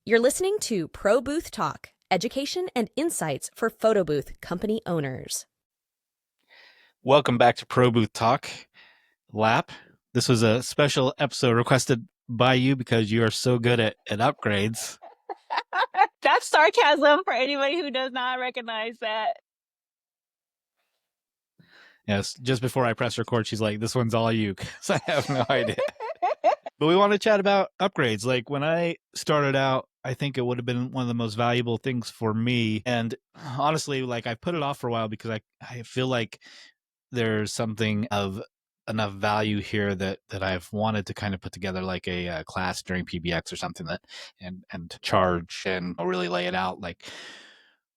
You're listening to Pro Booth Talk, education and insights for photo booth company owners. Welcome back to Pro Booth Talk, Lap. This was a special episode requested by you because you are so good at upgrades. That's sarcasm for anybody who does not recognize that. Yes, just before I press record, she's like, this one's all you, because I have no idea. But we want to chat about upgrades. Like when I started out, I think it would have been one of the most valuable things for me. And honestly, like I put it off for a while because I feel like there's something of enough value here that I've wanted to kind of put together like a class during PBX or something that and charge and really lay it out like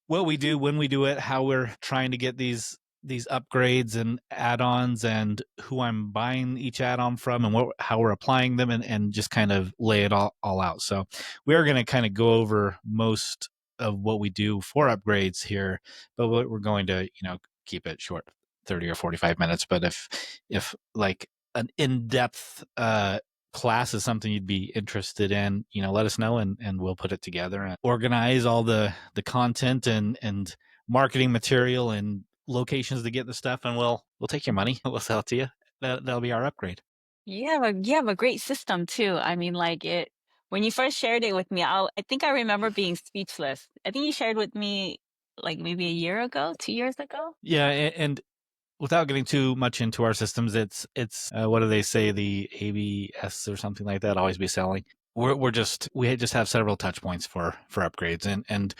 what we do, when we do it, how we're trying to get these upgrades and add-ons and who I'm buying each add-on from and how we're applying them and just kind of lay it all out. So we're going to kind of go over most of what we do for upgrades here, but we're going to, keep it short, 30 or 45 minutes. But if like an in-depth class is something you'd be interested in, let us know and we'll put it together and organize all the content and marketing material and locations to get the stuff, and we'll take your money. We'll sell it to you. That'll be our upgrade. You have a great system too. I mean, like when you first shared it with me, I think I remember being speechless. I think you shared with me like maybe a year ago, 2 years ago. Yeah, and without getting too much into our systems, it's what do they say, the ABS or something like that, always be selling. We just have several touch points for upgrades, and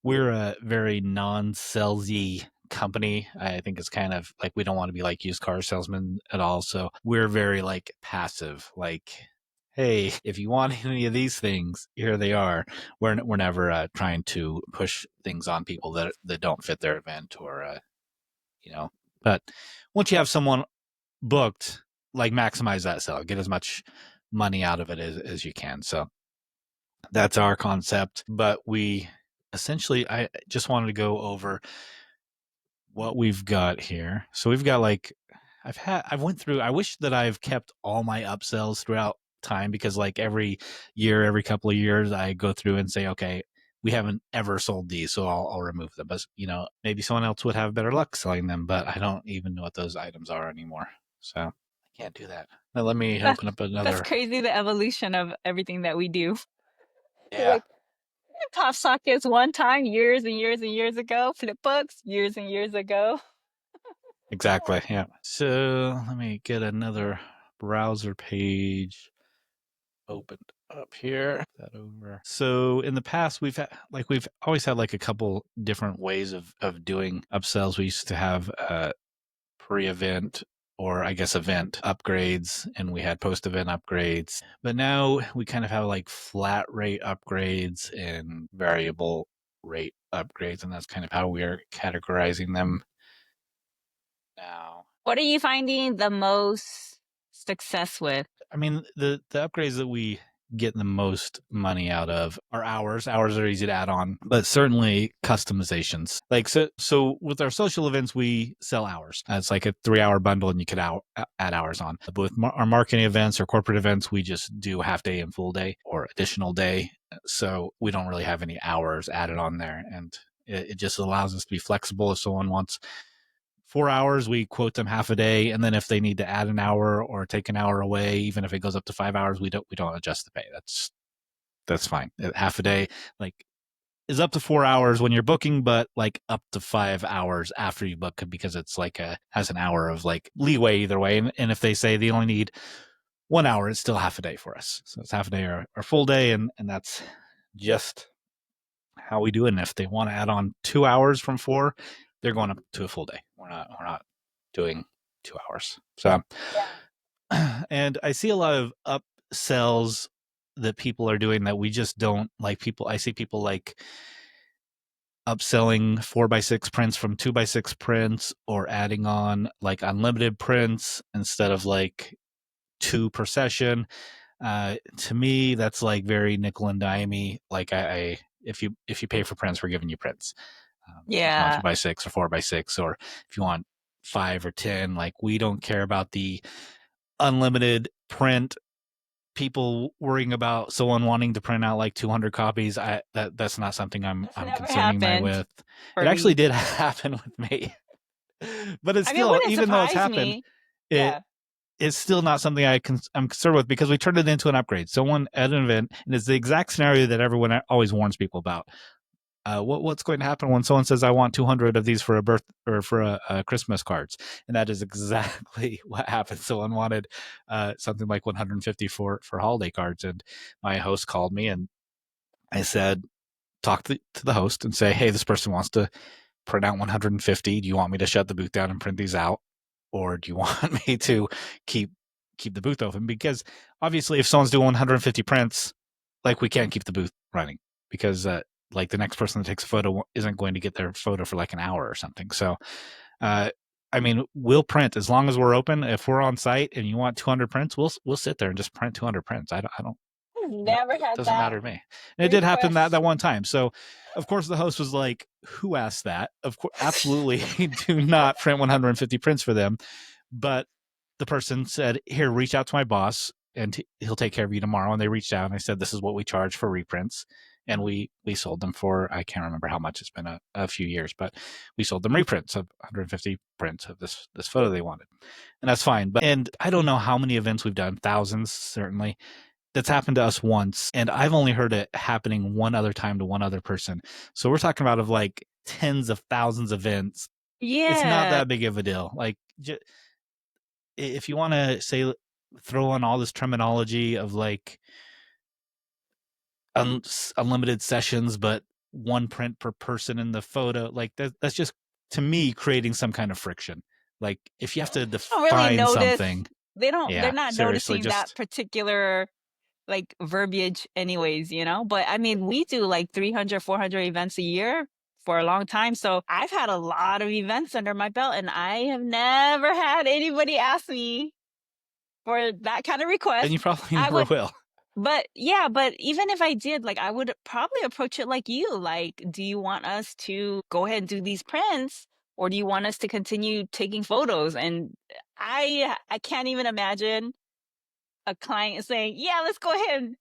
we're a very non-salesy company. I think it's kind of like we don't want to be like used car salesmen at all. So we're very like passive, like, hey, if you want any of these things, here they are. We're never trying to push things on people that don't fit their event or but once you have someone booked, like maximize that sale, get as much money out of it as you can. So that's our concept. But we essentially, I just wanted to go over what we've got here. So we've got like, I wish that I've kept all my upsells throughout time, because like every year, every couple of years, I go through and say, okay, we haven't ever sold these, so I'll remove them. But maybe someone else would have better luck selling them, but I don't even know what those items are anymore. So I can't do that. Now let me open up another. That's crazy, the evolution of everything that we do. Yeah. Like pop sockets one time, years and years and years ago. Flip books, years and years ago. Exactly. Yeah. So let me get another browser page opened up here. That over. So in the past, we've always had like a couple different ways of doing upsells. We used to have pre-event, or I guess event upgrades, and we had post-event upgrades. But now we kind of have like flat rate upgrades and variable rate upgrades, and that's kind of how we're categorizing them now. What are you finding the most success with? I mean, the upgrades that we get the most money out of are hours. Hours are easy to add on, but certainly customizations. Like so with our social events, we sell hours. It's like a 3-hour bundle, and you could add hours on. But with our marketing events or corporate events, we just do half day and full day or additional day. So we don't really have any hours added on there, and it just allows us to be flexible. If someone wants 4 hours, we quote them half a day, and then if they need to add an hour or take an hour away, even if it goes up to 5 hours, we don't adjust the pay. That's fine. Half a day like is up to 4 hours when you're booking, but like up to 5 hours after you book, because it's like has an hour of like leeway either way. And if they say they only need 1 hour, it's still half a day for us. So it's half a day or full day, and that's just how we do it. And if they want to add on 2 hours from 4, they're going up to a full day. We're not doing 2 hours. So, and I see a lot of upsells that people are doing that we just don't like. I see people like upselling 4x6 prints from 2x6 prints, or adding on like unlimited prints instead of like 2 per session. To me, that's like very nickel and dimey. Like if you pay for prints, we're giving you prints. Yeah. If you want 2x6 or 4x6, or if you want 5 or 10, like we don't care about the unlimited print people worrying about someone wanting to print out like 200 copies, that's not something I'm Never concerning my happened with. for It actually me. did happen with me. But it's I mean, it still, wouldn't even though it's surprise happened, me. it Yeah. it's still not something I'm concerned with, because we turned it into an upgrade. Someone at an event, and it's the exact scenario that everyone always warns people about. What's going to happen when someone says, I want 200 of these for a birth or for a Christmas cards? And that is exactly what happened. Someone wanted something like 150 for holiday cards. And my host called me, and I said, talk to the host and say, hey, this person wants to print out 150. Do you want me to shut the booth down and print these out? Or do you want me to keep the booth open? Because obviously if someone's doing 150 prints, like, we can't keep the booth running, because like the next person that takes a photo isn't going to get their photo for like an hour or something. So I mean, we'll print as long as we're open. If we're on site and you want 200 prints, we'll sit there and just print 200 prints. I don't I've no, never it had doesn't that matter to me. And it did happen that request. one time. So of course the host was like, who asked that? Of course, absolutely do not print 150 prints for them. But the person said, here, reach out to my boss and he'll take care of you tomorrow. And they reached out, and I said, this is what we charge for reprints. And we sold them for, I can't remember how much, it's been a few years, but we sold them reprints of 150 prints of this photo they wanted. And that's fine. And I don't know how many events we've done, thousands, certainly. That's happened to us once, and I've only heard it happening one other time to one other person. So we're talking about of like tens of thousands of events. It's not Yeah. that big of a deal. Like, if you want to say, throw on all this terminology of like unlimited sessions, but one print per person in the photo, like that's just, to me, creating some kind of friction. Like, if you have to Don't really define notice. something, They're yeah, not seriously, noticing that just particular like verbiage anyways, But I mean, we do like 300, 400 events a year for a long time. So I've had a lot of events under my belt, and I have never had anybody ask me for that kind of and request. you probably I never would, will. but yeah, but even if I did, like, I would probably approach it like you. Like, do you want us to go ahead and do these prints, or do you want us to continue taking photos? And I can't even imagine a client saying, "Yeah, let's go ahead and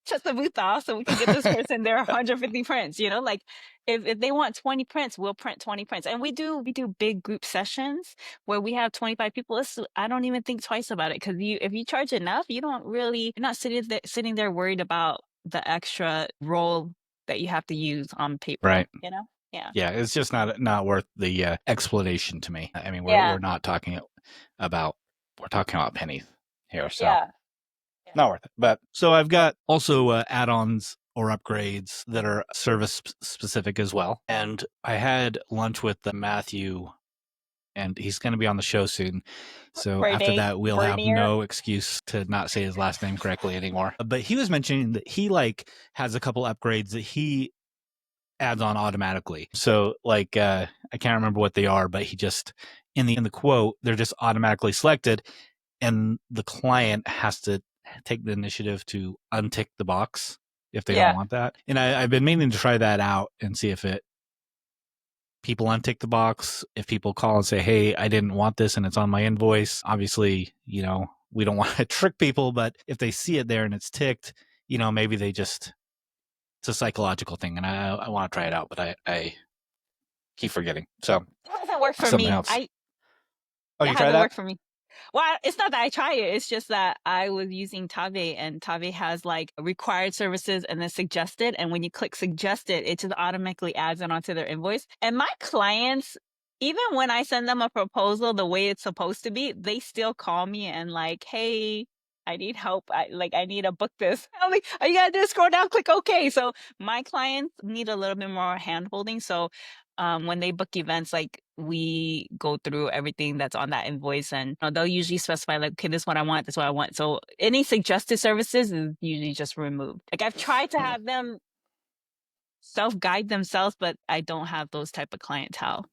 shut the booth off so we can get this person their 150 prints." Like, if they want 20 prints, we'll print 20 prints. And we do big group sessions where we have 25 people. I don't even think twice about it, because if you charge enough, you're not sitting there worried about the extra roll that you have to use on paper, Right. Yeah. Yeah, it's just not worth the explanation to me. I mean, Yeah. we're not talking about, we're talking about pennies here, so Yeah. not worth it. But so I've got also add-ons or upgrades that are service specific as well. And I had lunch with Matthew, and he's going to be on the show soon. So after that, we'll have no excuse to not say his last name correctly anymore. But he was mentioning that he has a couple upgrades that he adds on automatically. So like I can't remember what they are, but he just in the quote, they're just automatically selected, and the client has to take the initiative to untick the box if they don't want that. And I've been meaning to try that out and see if people untick the box. If people call and say, hey, I didn't want this and it's on my invoice, obviously, we don't want to trick people, but if they see it there and it's ticked, maybe they just, it's a psychological thing, and I want to try it out, but I keep forgetting. So It hasn't worked for something me. else. It You try hasn't that? worked for me. Well, it's not that I try it. It's just that I was using Tave, and Tave has like required services and then suggested. And when you click suggested, it just automatically adds it onto their invoice. And my clients, even when I send them a proposal the way it's supposed to be, they still call me and like, hey, I need help. I need to book this. I'm like, all you gotta do is scroll down, click OK. So my clients need a little bit more hand holding. So when they book events, like, we go through everything that's on that invoice, and they'll usually specify like, okay, this is what I want, this is what I want. So any suggested services is usually just removed. Like, I've tried to have them self-guide themselves, but I don't have those type of clientele.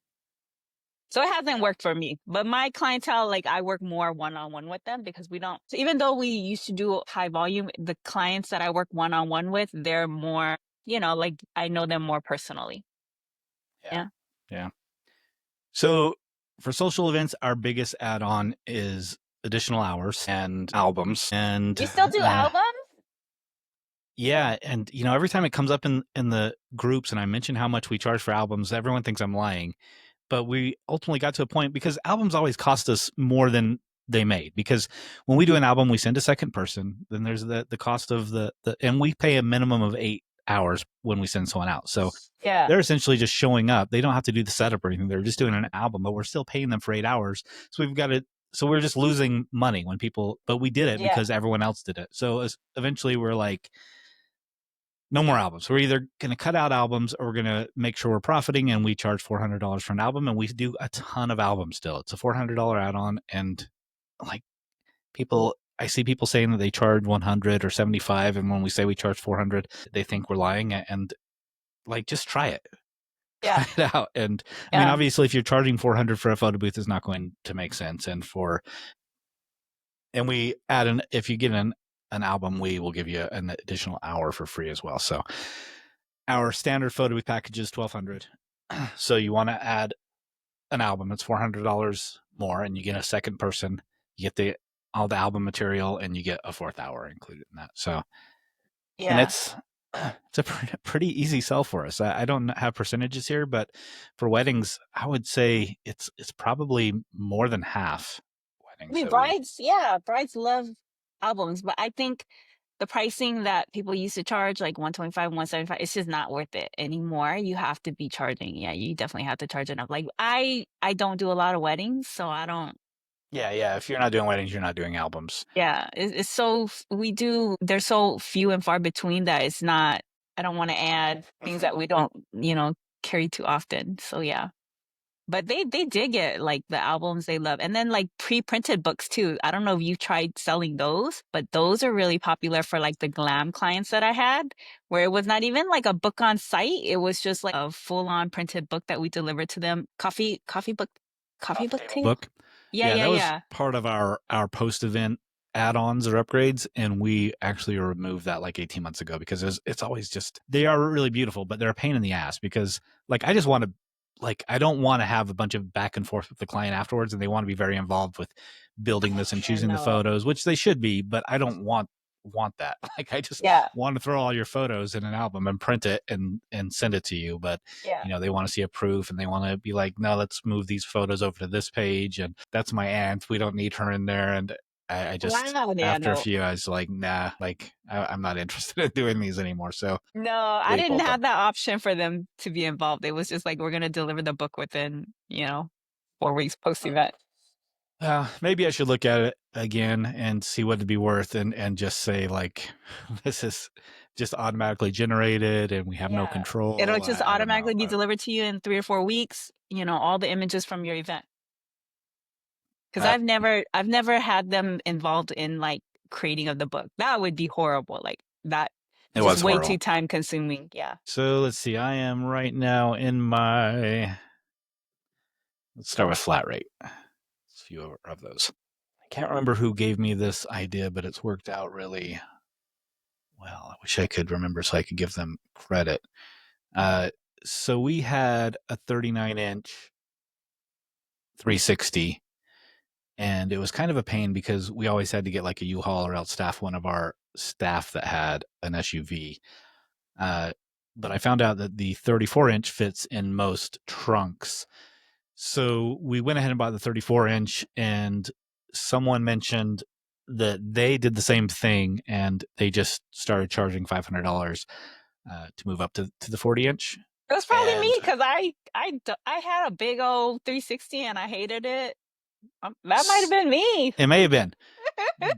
So it hasn't worked for me. But my clientele, like, I work more one-on-one with them, because we don't, so even though we used to do high volume, the clients that I work one-on-one with, they're more, like, I know them more personally. Yeah. So for social events, our biggest add-on is additional hours and albums. And You still do albums? yeah, and every time it comes up in the groups and I mention how much we charge for albums, everyone thinks I'm lying. But we ultimately got to a point because albums always cost us more than they made, because when we do an album, we send a second person, then there's the cost of the and we pay a minimum of 8 hours when we send someone out. So Yeah. they're essentially just showing up. They don't have to do the setup or anything. They're just doing an album, but we're still paying them for 8 hours. So so we're just losing money when people, but we did it because everyone else did it. So eventually we're like, no more albums. We're either going to cut out albums or we're going to make sure we're profiting, and we charge $400 for an album, and we do a ton of albums still. It's a $400 add-on, and like I see people saying that they charge 100 or 75, and when we say we charge 400, they think we're lying, and like, just try it. Yeah. Try it out. And I mean, obviously if you're charging 400 for a photo booth, it's not going to make sense. And we add if you get an album, we will give you an additional hour for free as well. So our standard photo booth package is $1,200. So you want to add an album, it's $400 more, and you get a second person, you get all the album material, and you get a 4th hour included in that. So and it's a pretty easy sell for us. I don't have percentages here, but for weddings, I would say it's probably more than half weddings. I mean, brides love albums, but I think the pricing that people used to charge, like 125, 175, it's just not worth it anymore. You have to be charging. Yeah, you definitely have to charge enough. Like I don't do a lot of weddings, so I don't. Yeah. If you're not doing weddings, you're not doing albums. Yeah, it's so they're so few and far between that it's not. I don't want to add things that we don't, carry too often. So yeah. But they dig it, like the albums they love. And then like pre-printed books too. I don't know if you tried selling those, but those are really popular for like the glam clients that I had, where it was not even like a book on site. It was just like a full-on printed book that we delivered to them. Coffee book table? Yeah. That was part of our post-event add-ons or upgrades, and we actually removed that like 18 months ago because it's always just, they are really beautiful, but they're a pain in the ass because like I just want to, like, I don't want to have a bunch of back and forth with the client afterwards, and they want to be very involved with building this and choosing the photos, which they should be, but I don't want that. Like, I just want to throw all your photos in an album and print it and send it to you. But, they want to see a proof, and they want to be like, no, let's move these photos over to this page. And that's my aunt. We don't need her in there. And I just, after a few, I was like, nah, like I'm not interested in doing these anymore. So no, I didn't have that option for them to be involved. It was just like, we're going to deliver the book within, 4 weeks post event. Maybe I should look at it again and see what it'd be worth, and just say like, this is just automatically generated and we have no control. It'll just automatically be delivered to you in 3 or 4 weeks, all the images from your event. Because I've never had them involved in like creating of the book. That would be horrible. Like that. It was way too time consuming. Yeah. So let's see. I am right now in let's start with flat rate. A few of those. I can't remember who gave me this idea, but it's worked out really well. I wish I could remember so I could give them credit. So we had a 39-inch 360. And it was kind of a pain because we always had to get like a U-Haul or else staff one of our staff that had an SUV. But I found out that the 34-inch fits in most trunks. So we went ahead and bought the 34-inch, and someone mentioned that they did the same thing, and they just started charging $500 to move up to the 40-inch. It was probably me because I had a big old 360 and I hated it. That might have been me. It may have been.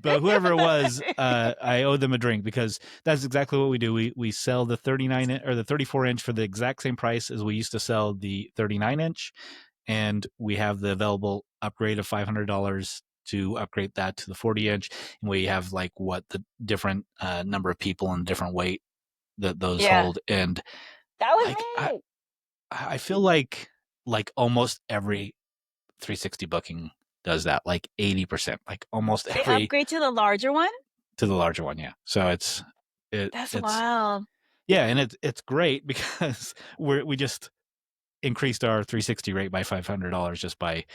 But whoever it was, I owe them a drink because that's exactly what we do. We sell the 39 or the 34-inch for the exact same price as we used to sell the 39-inch, and we have the available upgrade of $500 to upgrade that to the 40-inch, and we have like what the different number of people and different weight that those hold. And that was me. I feel like almost every 360 booking does that, like 80%, like almost every. They upgrade to the larger one? To the larger one, yeah. So it's wild. Yeah, and it's great because we just increased our 360 rate by $500 just by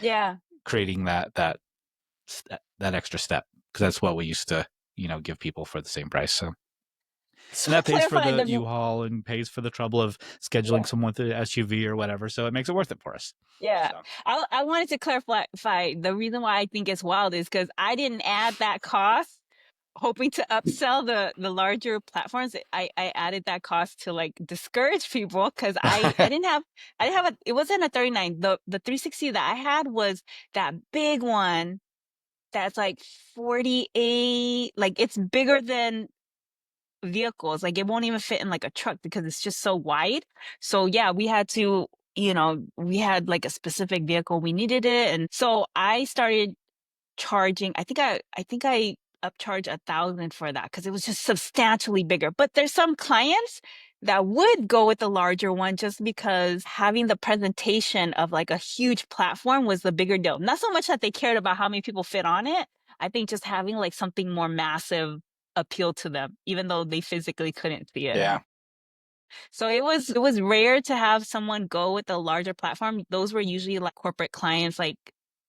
creating that that extra step, because that's what we used to, give people for the same price. So Snap pays for the U-Haul and pays for the trouble of scheduling someone through the SUV or whatever. So it makes it worth it for us. Yeah. So. I wanted to clarify the reason why I think it's wild is because I didn't add that cost hoping to upsell the larger platforms. I added that cost to like discourage people because I didn't have it wasn't a 39. The 360 that I had was that big one that's like 48, like it's bigger than vehicles. Like it won't even fit in like a truck because it's just so wide. So yeah, we had to, we had like a specific vehicle, we needed it. And so I started charging, I think I upcharge 1,000 for that because it was just substantially bigger. But there's some clients that would go with the larger one just because having the presentation of like a huge platform was the bigger deal. Not so much that they cared about how many people fit on it. I think just having like something more massive appealed to them, even though they physically couldn't see it. Yeah. So it was rare to have someone go with a larger platform. Those were usually like corporate clients, like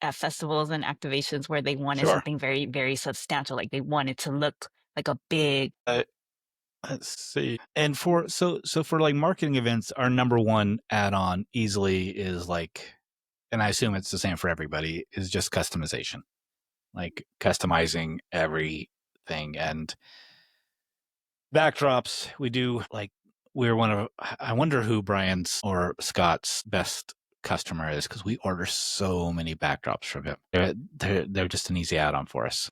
at festivals and activations where they wanted something very, very substantial. Like they wanted to look like a big. Let's see. And for like marketing events, our number one add-on easily is like, and I assume it's the same for everybody, is just customization. Like customizing everything. And backdrops, we do like, I wonder who Brian's or Scott's best customer is, because we order so many backdrops from him. They're just an easy add-on for us.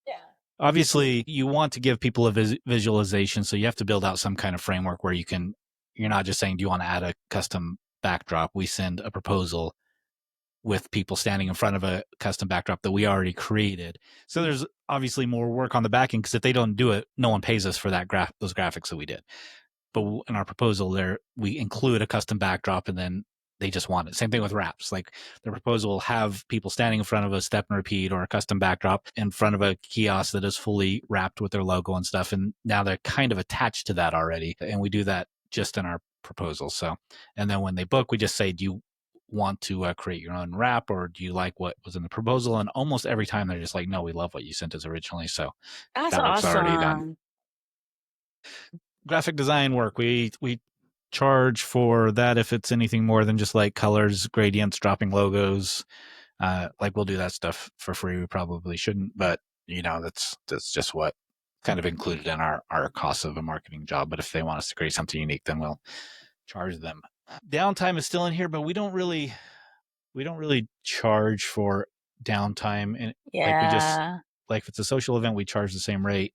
Yeah. Obviously, you want to give people a visualization, so you have to build out some kind of framework where you're not just saying, do you want to add a custom backdrop? We send a proposal with people standing in front of a custom backdrop that we already created. So there's obviously more work on the back end, because if they don't do it, no one pays us for those graphics that we did. But in our proposal there, we include a custom backdrop, and then they just want it. Same thing with wraps. Like the proposal will have people standing in front of a step and repeat or a custom backdrop in front of a kiosk that is fully wrapped with their logo and stuff. And now they're kind of attached to that already. And we do that just in our proposal. So, and then when they book, we just say, do you want to create your own wrap, or do you like what was in the proposal? And almost every time they're just like, no, we love what you sent us originally. So that's that work's awesome. already done. Graphic design work, we charge for that if it's anything more than just like colors, gradients, dropping logos. Like we'll do that stuff for free. We probably shouldn't, but that's just what kind of included in our cost of a marketing job. But if they want us to create something unique, then we'll charge them. Downtime is still in here, but we don't really charge for downtime. And like if it's a social event, we charge the same rate.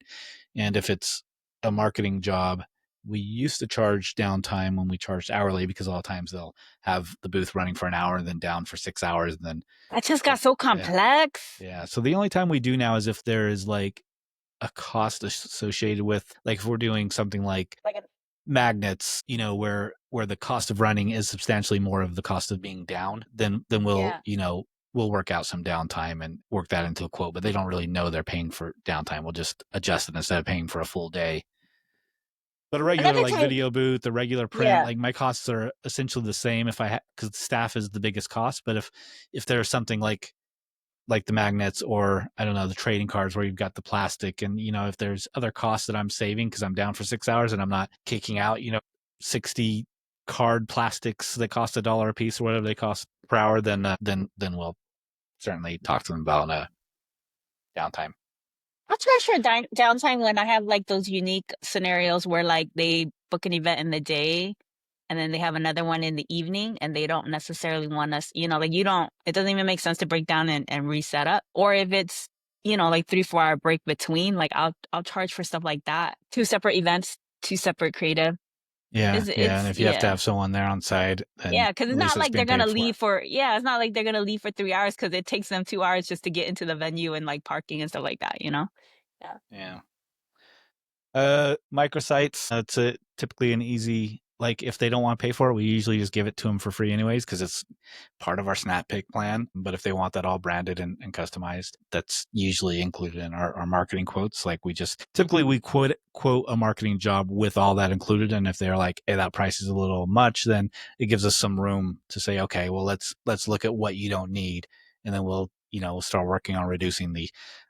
And if it's a marketing job, we used to charge downtime when we charged hourly, because a lot of times they'll have the booth running for an hour and then down for 6 hours. And then that just got so complex. Yeah. So the only time we do now is if there is like a cost associated with, like if we're doing something like magnets, where the cost of running is substantially more of the cost of being down, then we'll, we'll work out some downtime and work that into a quote, but they don't really know they're paying for downtime. We'll just adjust it instead of paying for a full day. But a regular video booth, a regular print, like my costs are essentially the same because staff is the biggest cost. But if there's something like the magnets, or I don't know, the trading cards where you've got the plastic, and if there's other costs that I'm saving because I'm down for 6 hours and I'm not kicking out 60 card plastics that cost $1 a piece or whatever they cost per hour, then we'll certainly talk to them about downtime. I'll charge for downtime when I have like those unique scenarios where like they book an event in the day and then they have another one in the evening, and they don't necessarily want us, it doesn't even make sense to break down and reset up. Or if it's, like 3-4 hour break between, like I'll charge for stuff like that. 2 separate events, 2 separate creative. Yeah. And if you have to have someone there on side, then because it's not like they're going to leave it's not like they're going to leave for 3 hours, because it takes them 2 hours just to get into the venue and like parking and stuff like that, Yeah. Microsites, it's typically an easy, like if they don't want to pay for it, we usually just give it to them for free anyways, because it's part of our snap pick plan. But if they want that all branded and customized, that's usually included in our marketing quotes. Like we quote a marketing job with all that included. And if they're like, hey, that price is a little much, then it gives us some room to say, okay, well, let's look at what you don't need. And then we'll start working on reducing the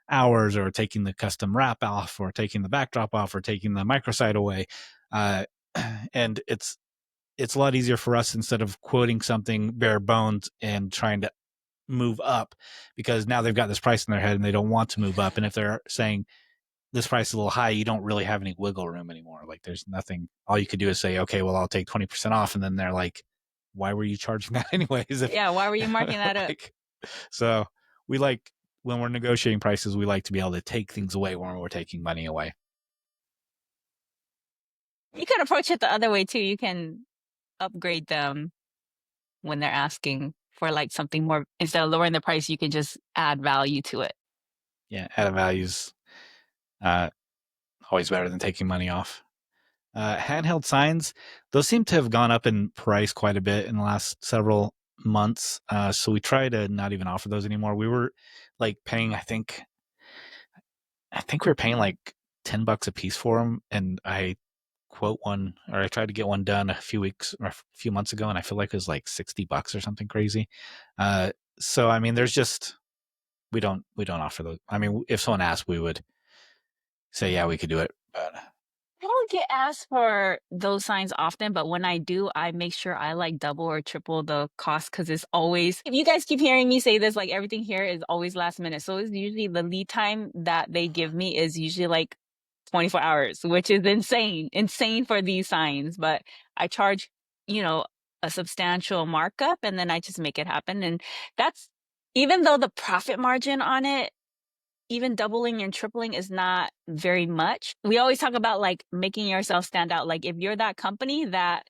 hours, or taking the custom wrap off, or taking the backdrop off, or taking the microsite away. And it's a lot easier for us, instead of quoting something bare bones and trying to move up, because now they've got this price in their head and they don't want to move up. And if they're saying this price is a little high, you don't really have any wiggle room anymore. Like, there's nothing. All you could do is say, okay, well, I'll take 20% off. And then they're like, why were you charging that anyways? Yeah, why were you marking that up? So we like, when we're negotiating prices, we like to be able to take things away when we're taking money away. You can approach it the other way too. You can upgrade them when they're asking for like something more. Instead of lowering the price, you can just add value to it. Yeah, added values always better than taking money off. Handheld signs, those seem to have gone up in price quite a bit in the last several months. So we try to not even offer those anymore. We were like paying, I think we were paying like $10 a piece for them, and I tried to get one done a few months ago, and I feel like it was like $60 or something crazy. So I mean, there's just, we don't offer those. I mean, if someone asked, we would say, yeah, we could do it, but I don't get asked for those signs often, but when I do, I make sure I like double or triple the cost, because it's always, if you guys keep hearing me say this, like everything here is always last minute. So it's usually the lead time that they give me is usually like 24 hours, which is insane for these signs. But I charge, a substantial markup, and then I just make it happen. And that's, even though the profit margin on it, even doubling and tripling, is not very much. We always talk about like making yourself stand out. Like, if you're that company that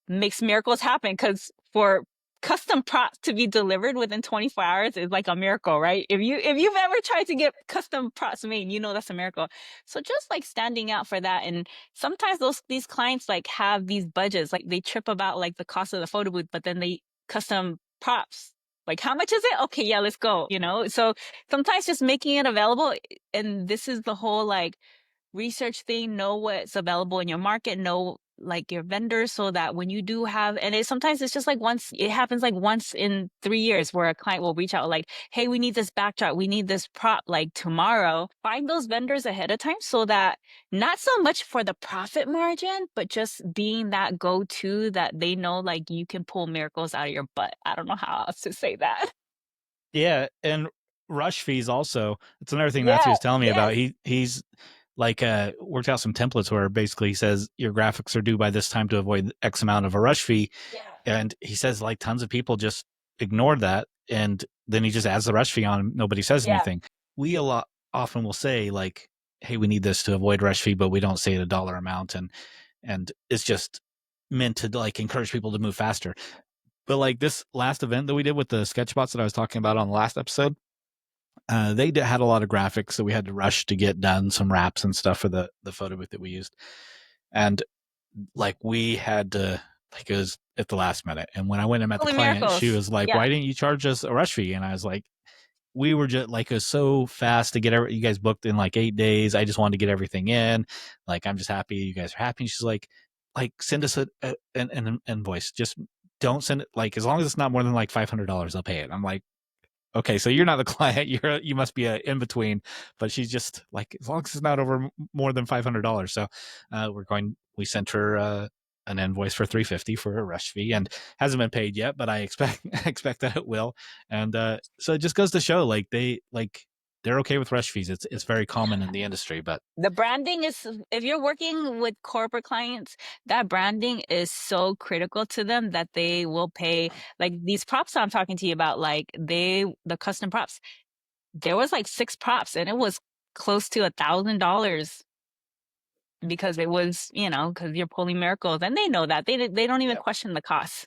makes miracles happen, because for custom props to be delivered within 24 hours is like a miracle, right? If you've ever tried to get custom props made, that's a miracle. So just like standing out for that. And sometimes these clients like have these budgets, like they trip about like the cost of the photo booth, but then they custom props. Like, how much is it? Okay, yeah, let's go. So sometimes just making it available. And this is the whole like research thing, know what's available in your market, know like your vendors, so that when you do have, and sometimes it's just like it happens like once in 3 years, where a client will reach out like, hey, we need this backdrop, we need this prop like tomorrow. Find those vendors ahead of time, so that not so much for the profit margin, but just being that go-to that they know like you can pull miracles out of your butt. I don't know how else to say that. yeah. And rush fees also, it's another thing Yeah, Matthew was telling me yes. about. He's like worked out some templates where basically he says your graphics are due by this time to avoid X amount of a rush fee. Yeah. And he says like tons of people just ignored that, and then he just adds the rush fee on, and nobody says anything. We often will say like, hey, we need this to avoid rush fee, but we don't say the dollar amount, and it's just meant to like encourage people to move faster. But like this last event that we did with the sketchbots that I was talking about on the last episode, they had a lot of graphics, so we had to rush to get done some wraps and stuff for the photo booth that we used. And like we had to, like, it was at the last minute. And when I went and met the client, Miracles. she was like, why didn't you charge us a rush fee? And I was like, we were just like, it was so fast to get you guys booked in like 8 days. I just wanted to get everything in. Like, I'm just happy you guys are happy. And she's like, send us an invoice. Just don't send it. Like, as long as it's not more than like $500, I'll pay it. I'm like, okay, so you're not the client. You must be an in between. But she's just like, as long as it's not over more than $500. So we sent her an invoice for $350 for a rush fee, and hasn't been paid yet, but I expect that it will. And so it just goes to show like they're okay with rush fees. It's very common in the industry, but the branding is, if you're working with corporate clients, that branding is so critical to them that they will pay. Like these props I'm talking to you about, like the custom props, there was like 6 props and it was close to $1,000, because it was, because you're pulling miracles, and they know that. They don't even question the cost,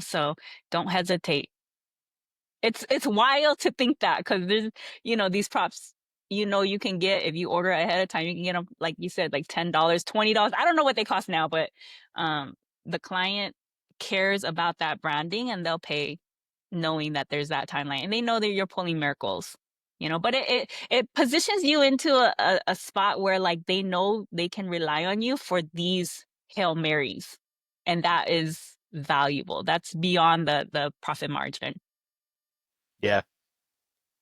so don't hesitate. It's wild to think that, because there's, these props, you can get, if you order ahead of time, you can get them, like you said, like $10, $20. I don't know what they cost now, but the client cares about that branding, and they'll pay knowing that there's that timeline, and they know that you're pulling miracles. But it positions you into a spot where like they know they can rely on you for these Hail Marys, and that is valuable. That's beyond the profit margin. yeah.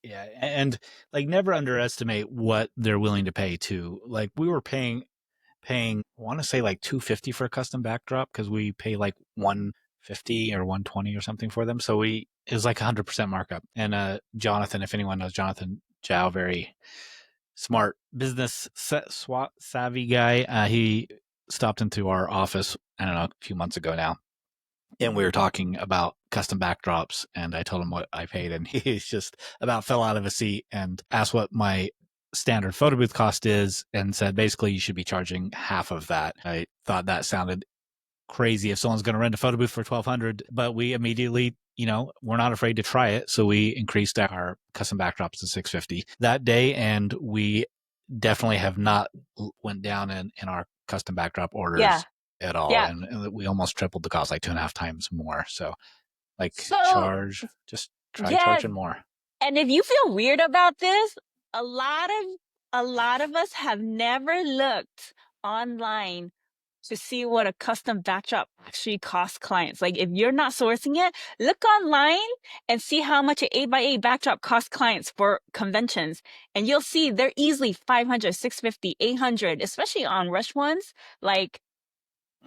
Yeah, and like never underestimate what they're willing to pay too. Like we were paying I want to say like 250 for a custom backdrop because we pay like 150 or 120 or something for them. So it was like 100% markup. And Jonathan, if anyone knows Jonathan Zhao, very smart business savvy guy. He stopped into our office, I don't know, a few months ago now, and we were talking about custom backdrops, and I told him what I paid, and he's just about fell out of his seat and asked what my standard photo booth cost is, and said basically you should be charging half of that. I thought that sounded crazy if someone's going to rent a photo booth for $1,200, but we immediately, we're not afraid to try it, so we increased our custom backdrops to $650 that day, and we definitely have not went down in our custom backdrop orders Yeah. at all, Yeah. and we almost tripled the cost, like 2.5 times more. So like So just try yeah, charging more. and if you feel weird about this, a lot of us have never looked online to see what a custom backdrop actually costs clients. Like if you're not sourcing it, look online and see how much an 8x8 backdrop costs clients for conventions. And you'll see they're easily 500, 650, 800, especially on rush ones. Like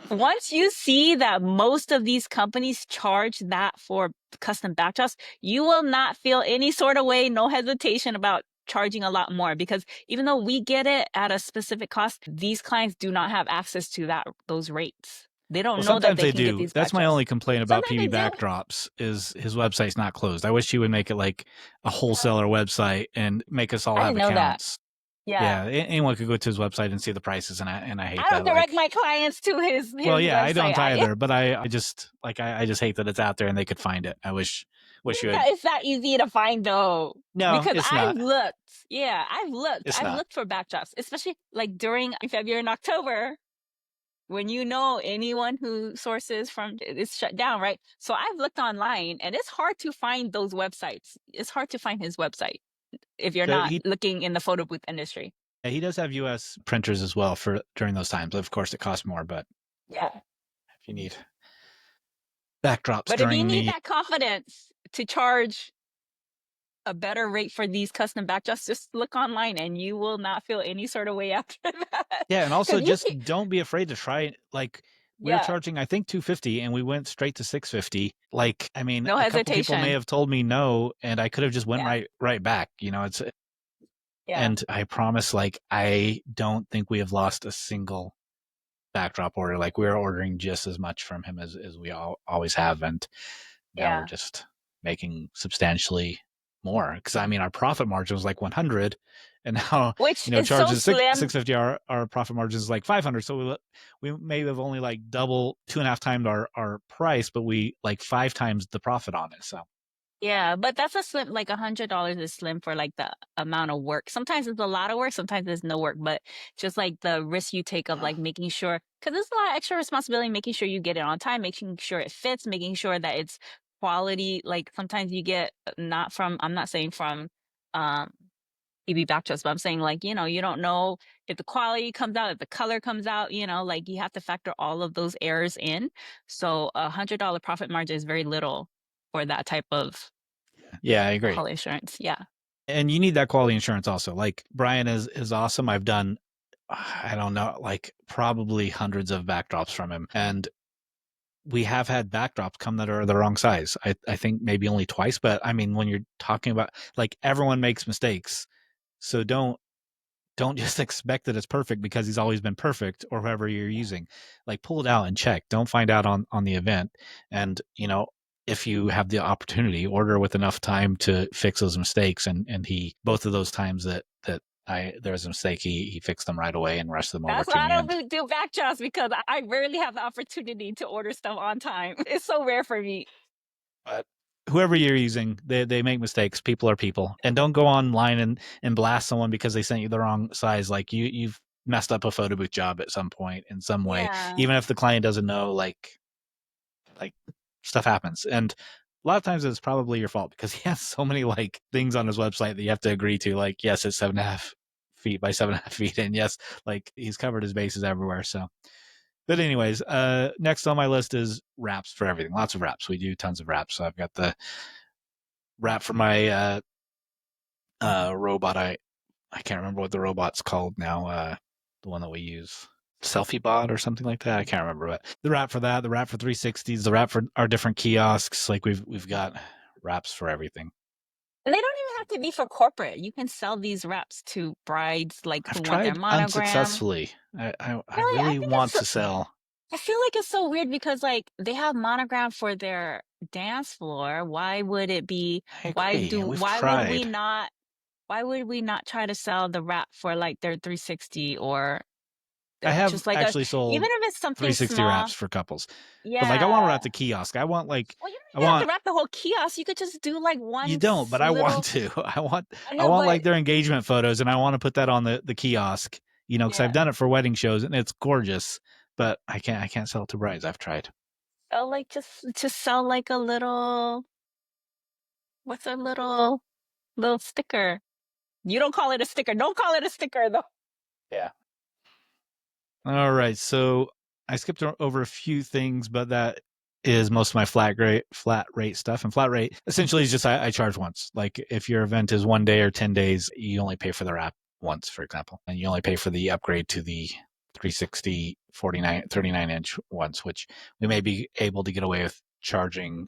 once you see that most of these companies charge that for custom backdrops, you will not feel any sort of way, no hesitation about charging a lot more, because even though we get it at a specific cost, these clients do not have access to those rates. They don't Well, know that sometimes they they can get do. these That's my backdrops. only complaint about Sometimes they PB do. backdrops is his website's not closed. I wish he would make it like a wholesaler website and make us all I have didn't know that. accounts. Yeah. Anyone could go to his website and see the prices, and I hate I that. don't direct Like, my clients to his well, yeah, I don't website. either, but I just like I just hate that it's out there and they could find it. I wish you had. It's that easy to find though. No, Because it's I've not. looked. Yeah, I've looked. It's I've not. looked for backdrops, especially like during February and October when anyone who sources from is shut down, right? So I've looked online and it's hard to find those websites. It's hard to find his website if you're So not looking in the photo booth industry. he does have U.S. printers as well for during those times. Of course, it costs more, but Yeah. if you need backdrops But if you during need the that confidence to charge a better rate for these custom backdrops, just look online and you will not feel any sort of way after that. yeah, and also 'Cause you just can, don't be afraid to try it. Like we were yeah, charging, I think 250, and we went straight to 650. Like, I mean, no a couple people may hesitation. have told me no, and I could have just went Yeah, right back. yeah, And I promise, like, I don't think we have lost a single backdrop order. Like we're ordering just as much from him as we always have, and now we're yeah. just making substantially more. Because I mean, our profit margin was like 100, and now Which is so charges slim. 650. Our profit margin is like 500. So we may have only like double 2.5 times our price, but we like 5 times the profit on it. So Yeah, but that's a slim, like $100 is slim for like the amount of work. Sometimes it's a lot of work, sometimes there's no work, but just like the risk you take of like making sure, because there's a lot of extra responsibility, making sure you get it on time, making sure it fits, making sure that it's quality. Like sometimes you get not from, I'm not saying from um EB backdrops, but I'm saying like, you don't know if the quality comes out, if the color comes out, like you have to factor all of those errors in. So $100 profit margin is very little for that type of yeah, I agree. quality assurance. Yeah. And you need that quality insurance also. Like Brian is awesome. I've done, I don't know, like probably hundreds of backdrops from him, and we have had backdrops come that are the wrong size. I think maybe only twice, but I mean, when you're talking about, like, everyone makes mistakes, so don't just expect that it's perfect because he's always been perfect or whoever you're using. Like, pull it out and check. Don't find out on the event. And if you have the opportunity, order with enough time to fix those mistakes. And he, both of those times that there was a mistake, he fixed them right away and rushed them over That's to why me. I don't do backdrops, because I rarely have the opportunity to order stuff on time. It's so rare for me. But whoever you're using, they make mistakes. People are people, and don't go online and blast someone because they sent you the wrong size. Like you've messed up a photo booth job at some point in some way, Yeah. even if the client doesn't know. Like stuff happens, and a lot of times it's probably your fault because he has so many like things on his website that you have to agree to. Like, yes, it's 7.5 feet by 7.5 feet, and yes, like he's covered his bases everywhere. So. But anyways, next on my list is wraps for everything. Lots of wraps. We do tons of wraps. So I've got the wrap for my robot. I can't remember what the robot's called now. The one that we use, Selfie Bot or something like that. I can't remember. But the wrap for that, the wrap for 360s, the wrap for our different kiosks. Like we've got wraps for everything. And they don't even have to be for corporate. You can sell these wraps to brides like I've who want their tried monogram. unsuccessfully. I Really, I really think want to sell. I feel like it's so weird because like they have monogram for their dance floor. Why would it be I agree, and we've tried. why would we not try to sell the wrap for like their 360 or I have just like a actually even sold if it's something 360 small. wraps for couples, but like I want to Yeah. wrap the kiosk. I want like Well, you I don't even have to want wrap the whole kiosk. You could just do like you one don't, but I want little. to. I I know, want but like their engagement photos, and I want to put that on the kiosk. Because I've yeah. done it for wedding shows, and it's gorgeous. But I can't sell it to brides. I've tried. Oh, like just sell like a little. What's a little sticker? You don't call it a sticker. Don't call it a sticker though. Yeah. All right. So I skipped over a few things, but that is most of my flat rate stuff. And flat rate essentially is just I charge once. Like if your event is 1 day or 10 days, you only pay for the wrap once, for example, and you only pay for the upgrade to the 360 39-inch ones, which we may be able to get away with charging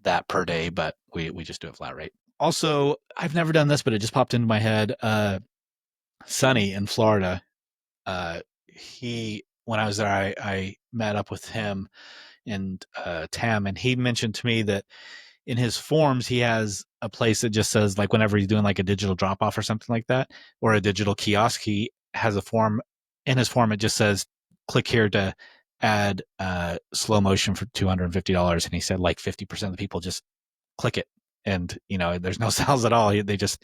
that per day, but we just do it flat rate. Also, I've never done this, but it just popped into my head. Sunny in Florida, he when I was there, I met up with him and Tam, and he mentioned to me that in his forms he has a place that just says like whenever he's doing like a digital drop off or something like that, or a digital kiosk, he has a form. In his form, it just says click here to add slow motion for $250, and he said like 50% of the people just click it, and there's no sales at all. They just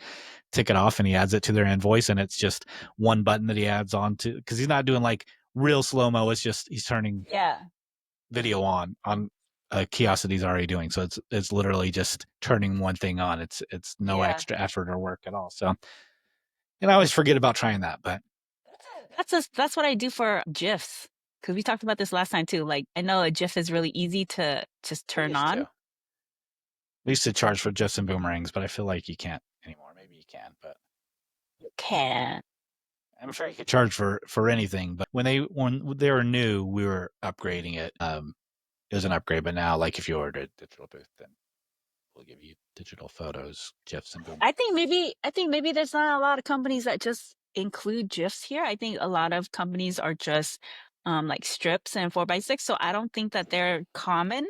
tick it off, and he adds it to their invoice, and it's just one button that he adds on to, because he's not doing like real slow mo. It's just he's turning Yeah. video on a kiosk that he's already doing. So it's literally just turning one thing on. It's no Yeah. extra effort or work at all. So, and I always forget about trying that, but That's what I do for GIFs. Because we talked about this last time too. Like I know a GIF is really easy to just we turn used on. to. We used to charge for GIFs and boomerangs, but I feel like you can't anymore. Maybe you can, but You can. I'm sure you could charge for anything. But when they were new, we were upgrading it. It was an upgrade, but now, like if you ordered a digital booth, then we'll give you digital photos, GIFs, and boom. I think maybe there's not a lot of companies that just include GIFs here. I think a lot of companies are just like strips and 4x6. So I don't think that they're common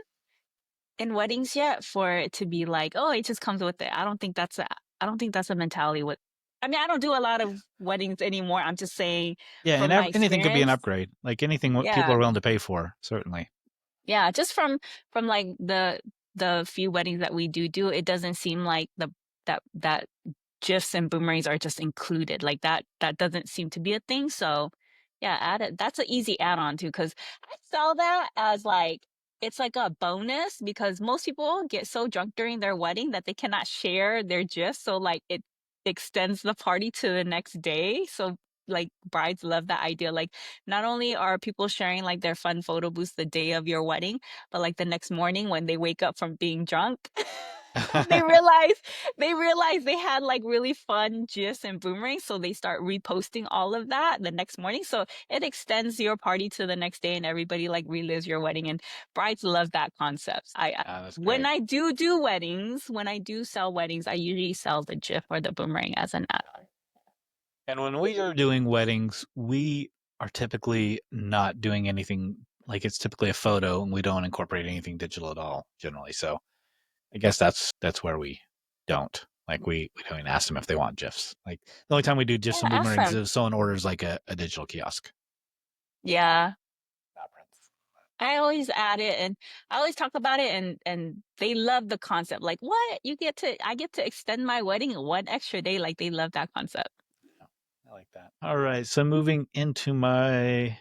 in weddings yet for it to be like, oh, it just comes with it. I don't think that's a mentality with I mean, I don't do a lot of weddings anymore. I'm just saying Yeah, and from my anything could be an experience. upgrade. Like anything what people Yeah. are willing to pay for, certainly. Yeah, just from like the few weddings that we do, it doesn't seem like that GIFs and boomerangs are just included. Like that doesn't seem to be a thing. So yeah, add it. That's an easy add-on too, because I saw that as like it's like a bonus because most people get so drunk during their wedding that they cannot share their GIFs. So like it extends the party to the next day. So like brides love that idea. Like not only are people sharing like their fun photo booths the day of your wedding, but like the next morning when they wake up from being drunk, they realize they had like really fun gifs and boomerangs, so they start reposting all of that the next morning. So it extends your party to the next day, and everybody like relives your wedding. And brides love that concept. That's When great. I do weddings, when I do sell weddings, I usually sell the gif or the boomerang as an add-on. And when we are doing weddings, we are typically not doing anything, like it's typically a photo, and we don't incorporate anything digital at all generally. So I guess that's where we don't. Like we don't even ask them if they want GIFs. Like the only time we do GIFs Yeah, and ask boomerangs them. is if someone orders like a digital kiosk. Yeah. I always add it and I always talk about it and they love the concept. Like, what? I get to extend my wedding 1 extra day. Like they love that concept. Yeah, I like that. All right. So moving into my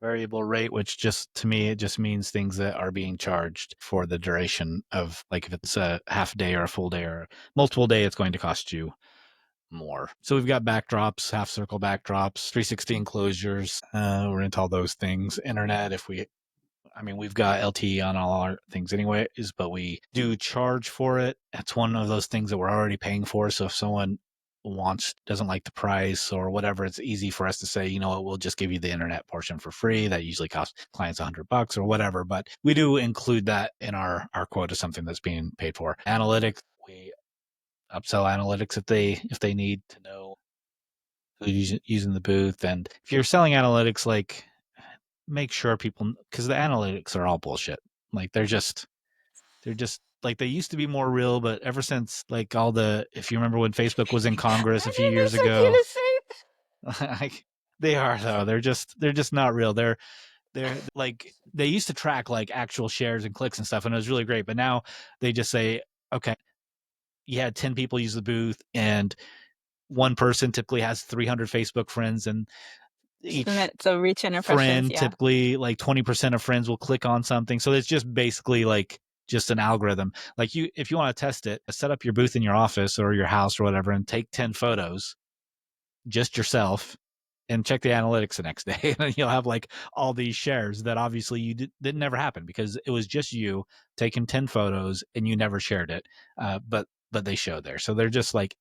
variable rate, which just to me, it just means things that are being charged for the duration of, like if it's a half day or a full day or multiple day, it's going to cost you more. So we've got backdrops, half circle backdrops, 360 enclosures. We're into all those things. Internet, if we I mean, we've got LTE on all our things anyways, but we do charge for it. It's one of those things that we're already paying for. So if someone doesn't like the price or whatever, it's easy for us to say, you know what, we'll just give you the internet portion for free. That usually costs clients $100 or whatever. But we do include that in our quote as something that's being paid for. Analytics, we upsell analytics if they need to know who's using the booth. And if you're selling analytics, like, make sure people, because the analytics are all bullshit. Like they're just like, they used to be more real, but ever since like all the, if you remember when Facebook was in Congress a few years ago, like, they are though. They're just not real. They're like, they used to track like actual shares and clicks and stuff, and it was really great. But now they just say, okay, you had 10 people use the booth, and one person typically has 300 Facebook friends, and each so reach and impressions, friend, yeah. typically like 20% of friends will click on something. So it's just basically like just an algorithm. Like, if you want to test it, set up your booth in your office or your house or whatever, and take 10 photos, just yourself, and check the analytics the next day. And you'll have like all these shares that obviously didn't never happen because it was just you taking 10 photos and you never shared it. But they show there. So they're just like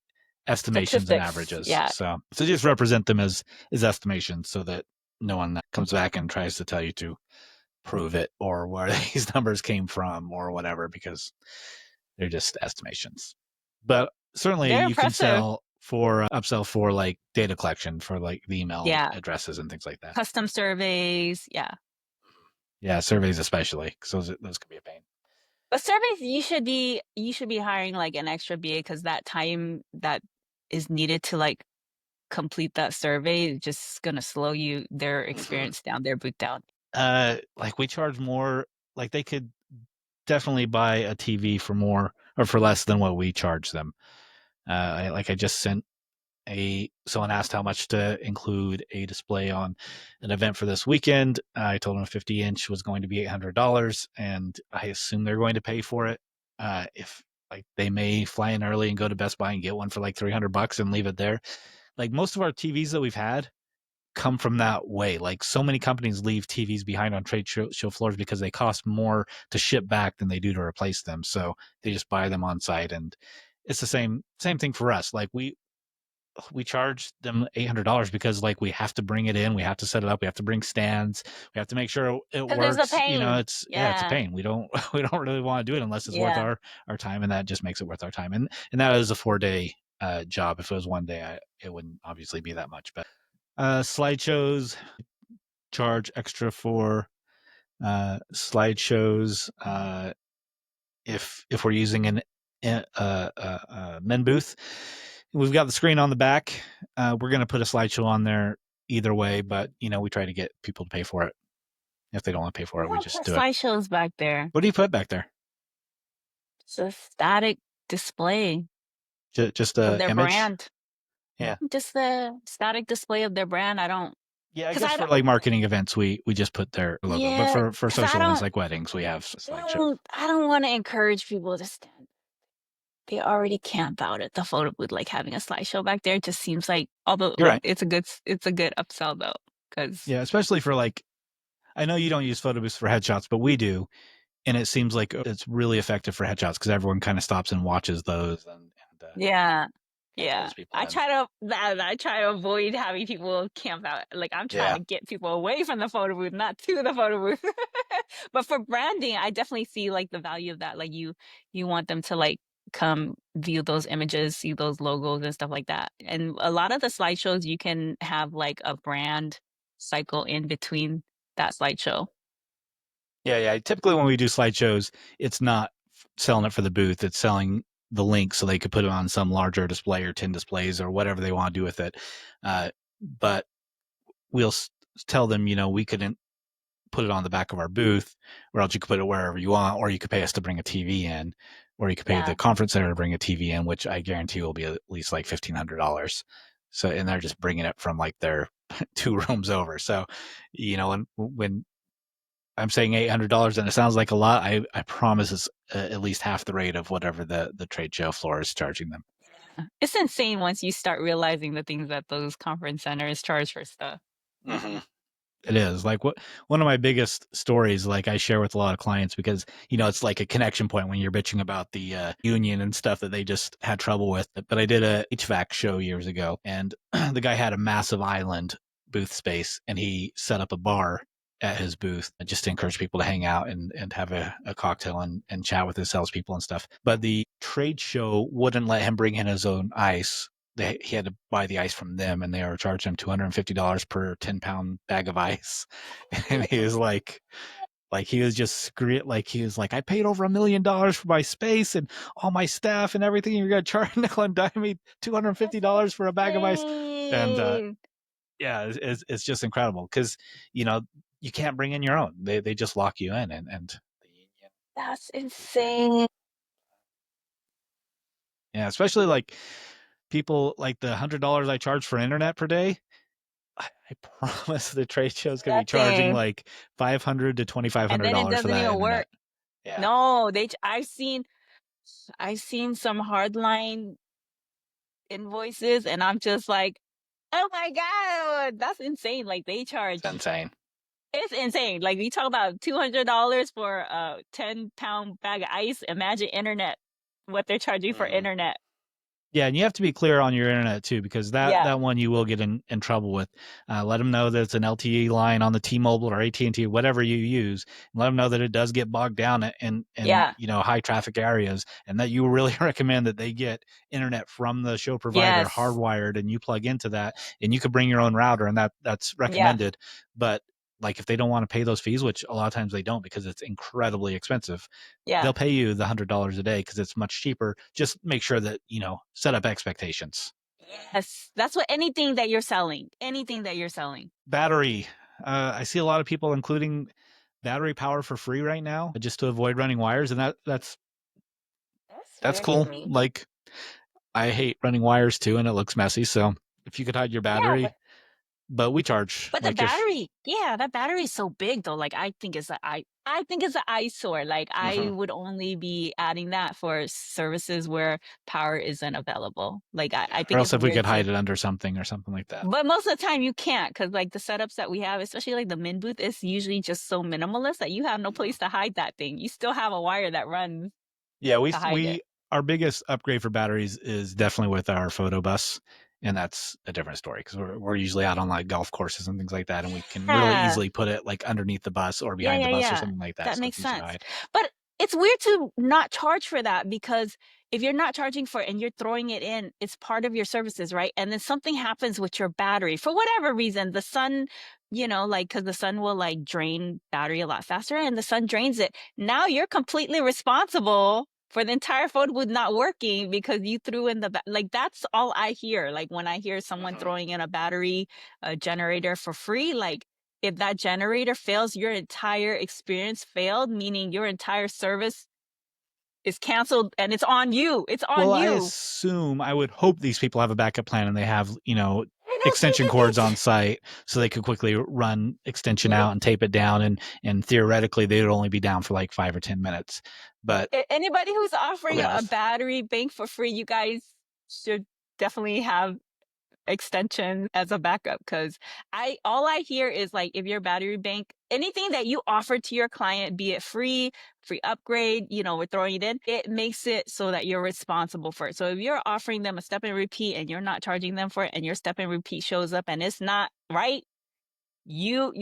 estimations and averages. Yeah. So just represent them as estimations, so that no one comes back and tries to tell you to prove it or where these numbers came from or whatever, because they're just estimations. But certainly They're you can impressive. upsell for like data collection for like the email Yeah. addresses and things like that. Custom surveys, yeah. Yeah, surveys especially, because those could be a pain. But surveys, you should be hiring like an extra BA, because that time that is needed to like complete that survey is just gonna slow their experience down, their boot down. Like, we charge more. Like, they could definitely buy a TV for more or for less than what we charge them. I just sent someone asked how much to include a display on an event for this weekend. I told them a 50-inch was going to be $800, and I assume they're going to pay for it. If like, they may fly in early and go to Best Buy and get one for like $300 and leave it there. Like, most of our TVs that we've had come from that way. Like, so many companies leave TVs behind on trade show floors because they cost more to ship back than they do to replace them. So they just buy them on site, and it's the same thing for us. Like, we charge them $800 because like, we have to bring it in, we have to set it up, we have to bring stands, we have to make sure it works. There's a pain. You know, it's a pain. We don't really want to do it unless it's worth our time, and that just makes it worth our time. And that is a 4-day job. If it was 1 day, it wouldn't obviously be that much. But slideshows, charge extra for slideshows. If we're using a men booth, we've got the screen on the back. We're going to put a slideshow on there either way, but you know, we try to get people to pay for it. If they don't want to pay for it, we just do it. Slideshows back there. What do you put back there? It's a static display. Just a their image? Brand. Yeah. Just the static display of their brand. Yeah, I guess for like marketing events, we just put their logo. Yeah, but for social ones like weddings, we have slideshow. I don't want to encourage people to stand. They already camp out at the photo booth. Like, having a slideshow back there just seems like, although right. it's a good upsell though. Because especially for like, I know you don't use photo booths for headshots, but we do, and it seems like it's really effective for headshots because everyone kind of stops and watches those. And yeah. I try to avoid having people camp out. Like, I'm trying to get people away from the photo booth, not to the photo booth. But for branding, I definitely see like the value of that. Like, you want them to like come view those images, see those logos and stuff like that. And a lot of the slideshows, you can have like a brand cycle in between that slideshow. Yeah. Typically when we do slideshows, it's not selling it for the booth. It's selling the link so they could put it on some larger display or 10 displays or whatever they want to do with it. But we'll tell them, you know, we couldn't put it on the back of our booth, or else you could put it wherever you want, or you could pay us to bring a TV in, or you could pay the conference center to bring a TV in, which I guarantee will be at least like $1,500. So, and they're just bringing it from like their 2 rooms over. So, you know, when I'm saying $800 and it sounds like a lot, I promise it's at least half the rate of whatever the trade show floor is charging them. It's insane once you start realizing the things that those conference centers charge for stuff. Mm-hmm. It is like one of my biggest stories, like I share with a lot of clients because, it's like a connection point when you're bitching about the union and stuff that they just had trouble with. But I did a HVAC show years ago, and the guy had a massive island booth space, and he set up a bar at his booth just to encourage people to hang out and have a cocktail and chat with his salespeople and stuff. But the trade show wouldn't let him bring in his own ice. He had to buy the ice from them, and they were charging him $250 per 10-pound bag of ice. And he was like he was just he was like, I paid over $1 million for my space and all my staff and everything. You're gonna charge nickel and dime me $250 for a bag of ice, and yeah, it's just incredible because you can't bring in your own. They just lock you in, and That's insane. yeah, especially like people like the $100 I charge for internet per day. I promise the trade show is going to be charging like $500 to And then it $2,500 for doesn't that even internet. work. Yeah, No, I've seen some hardline invoices, and I'm just like, oh my God, that's insane. Like they charge, it's insane. it's insane. Like we talk about $200 for a 10-pound bag of ice. Imagine internet, what they're charging for internet. Yeah, and you have to be clear on your internet too, because that one you will get in trouble with. Let them know that it's an LTE line on the T-Mobile or AT&T, whatever you use. And let them know that it does get bogged down in high traffic areas, and that you really recommend that they get internet from the show provider hardwired, and you plug into that, and you could bring your own router, and that's recommended. But like if they don't want to pay those fees, which a lot of times they don't because it's incredibly expensive, they'll pay you the $100 a day because it's much cheaper. Just make sure that, set up expectations. Yes, that's what anything that you're selling. Battery. I see a lot of people including battery power for free right now just to avoid running wires, and that's cool. Like I hate running wires too, and it looks messy. So if you could hide your battery, but we charge. But the battery, that battery is so big though. Like I think it's an eyesore. Like I would only be adding that for services where power isn't available. Like I think or else if we could hide it under something or something like that. But most of the time you can't, because like the setups that we have, especially like the min booth, is usually just so minimalist that you have no place to hide that thing. You still have a wire that runs. Yeah, our biggest upgrade for batteries is definitely with our photo bus. And that's a different story because we're usually out on like golf courses and things like that, and we can really easily put it like underneath the bus or behind the bus or something like that. That makes sense. But it's weird to not charge for that, because if you're not charging for it and you're throwing it in, it's part of your services, right? And then something happens with your battery for whatever reason. The sun, because the sun will like drain battery a lot faster, and the sun drains it. Now you're completely responsible for the entire phone booth not working because you threw in like that's all I hear. Like when I hear someone throwing in a battery generator for free, like if that generator fails, your entire experience failed, meaning your entire service is canceled, and it's on you. It's on you. I would hope these people have a backup plan and they have, extension cords on site so they could quickly run extension out and tape it down, and theoretically they would only be down for like 5 or 10 minutes. But anybody who's offering a battery bank for free, you guys should definitely have extension as a backup, because all I hear is like, if your battery bank, anything that you offer to your client, be it free upgrade, we're throwing it in, it makes it so that you're responsible for it. So if you're offering them a step and repeat and you're not charging them for it, and your step and repeat shows up and it's not right, your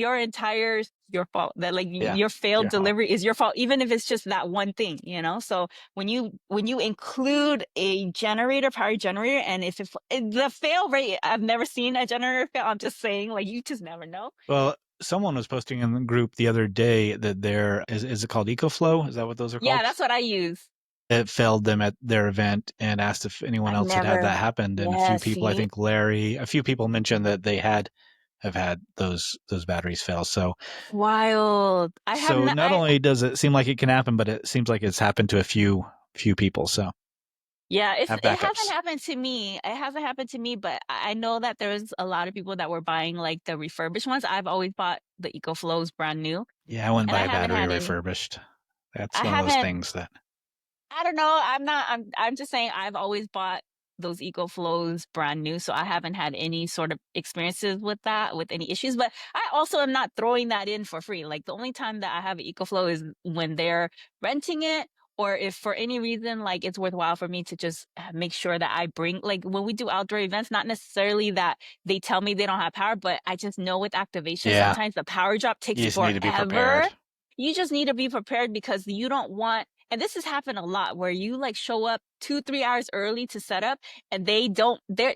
fault. That like your failed delivery is your fault, even if it's just that one thing, So when you include a power generator, and if the fail rate, I've never seen a generator fail. I'm just saying, like, you just never know. Well, someone was posting in the group the other day that is it called EcoFlow? Is that what those are called? Yeah, that's what I use. It failed them at their event and asked if anyone else had that happened. And a few people, I think Larry, a few people mentioned that they have had those batteries fail. So wild. Not only does it seem like it can happen, but it seems like it's happened to a few people. So yeah, it hasn't happened to me. It hasn't happened to me, but I know that there's a lot of people that were buying like the refurbished ones. I've always bought the EcoFlows brand new. Yeah, I wouldn't buy a battery refurbished. That's one of those things that I don't know. I'm just saying I've always bought those eco flows brand new, so I haven't had any sort of experiences with that, with any issues. But I also am not throwing that in for free. Like the only time that I have eco flow is when they're renting it, or if for any reason like it's worthwhile for me to just make sure that I bring, like when we do outdoor events, not necessarily that they tell me they don't have power, but I just know with activation Yeah. sometimes the power drop You takes just need to be forever. prepared. You just need to be prepared because you don't want, and this has happened a lot where you like show up 2-3 hours early to set up, and they don't, their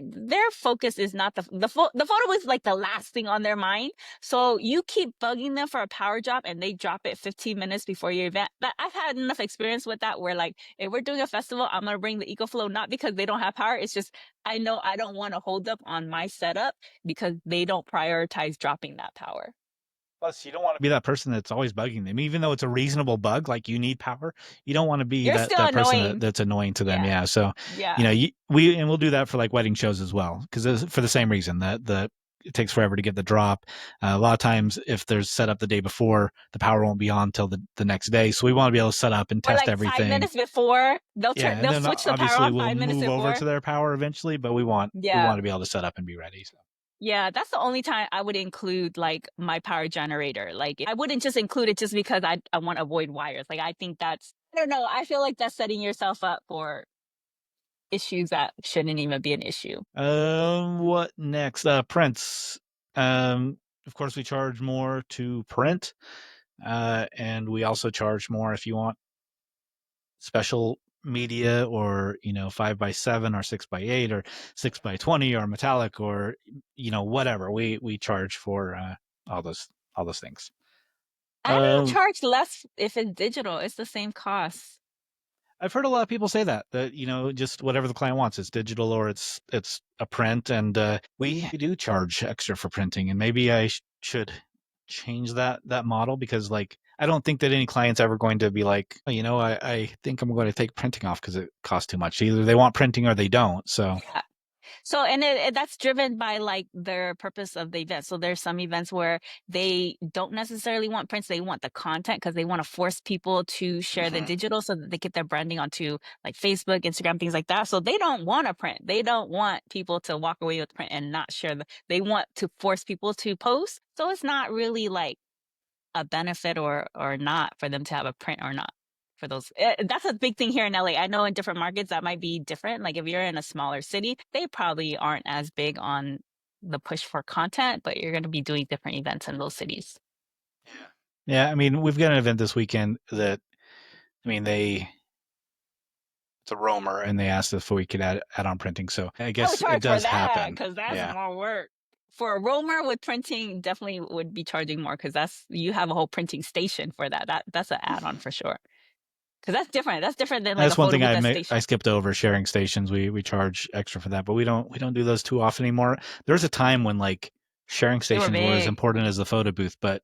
focus is not the photo is like the last thing on their mind. So you keep bugging them for a power drop and they drop it 15 minutes before your event. But I've had enough experience with that where like if we're doing a festival, I'm gonna bring the EcoFlow, not because they don't have power. It's just I know I don't want to hold up on my setup because they don't prioritize dropping that power. Plus, you don't want to be that person that's always bugging them, even though it's a reasonable bug. Like you need power, you don't want to be You're that still person annoying. that's annoying to them. Yeah. Yeah. So Yeah. we'll do that for like wedding shows as well, because for the same reason that it takes forever to get the drop. A lot of times, if there's set up the day before, the power won't be on till the next day. So we want to be able to set up and Or test like everything. 5 minutes before they'll Yeah, and they'll then switch the power obviously on 5 minutes move before. over to their power eventually, but we want to be able to set up and be ready. So. Yeah, that's the only time I would include like my power generator. Like I wouldn't just include it just because I want to avoid wires. Like I think that's, I don't know, I feel like that's setting yourself up for issues that shouldn't even be an issue. What next? Prints. Of course we charge more to print. And we also charge more if you want special media or 5x7 or 6x8 or 6x20 or metallic or whatever. We charge for all those things. I don't charge less if it's digital. It's the same cost. I've heard a lot of people say that just whatever the client wants, it's digital or it's a print, and we do charge extra for printing, and maybe I should change that model, because like I don't think that any client's ever going to be like, I think I'm going to take printing off because it costs too much. Either they want printing or they don't. So yeah. So, and that's driven by like their purpose of the event. So there's some events where they don't necessarily want prints. They want the content because they want to force people to share the digital so that they get their branding onto like Facebook, Instagram, things like that. So they don't want a print. They don't want people to walk away with print and not share they want to force people to post. So it's not really like a benefit or not for them to have a print or not. For those, that's a big thing here in LA. I know in different markets that might be different. Like if you're in a smaller city, they probably aren't as big on the push for content, but you're going to be doing different events in those cities. Yeah, I mean, we've got an event this weekend that, it's a roamer, and they asked if we could add on printing. So I guess it does happen because that's more work. For a roamer with printing, definitely would be charging more because you have a whole printing station for that. That's an add-on for sure. Because that's different. That's different than like that's a one photo thing booth station. I skipped over. Sharing stations, we charge extra for that, but we don't do those too often anymore. There was a time when like sharing stations were as important as the photo booth, but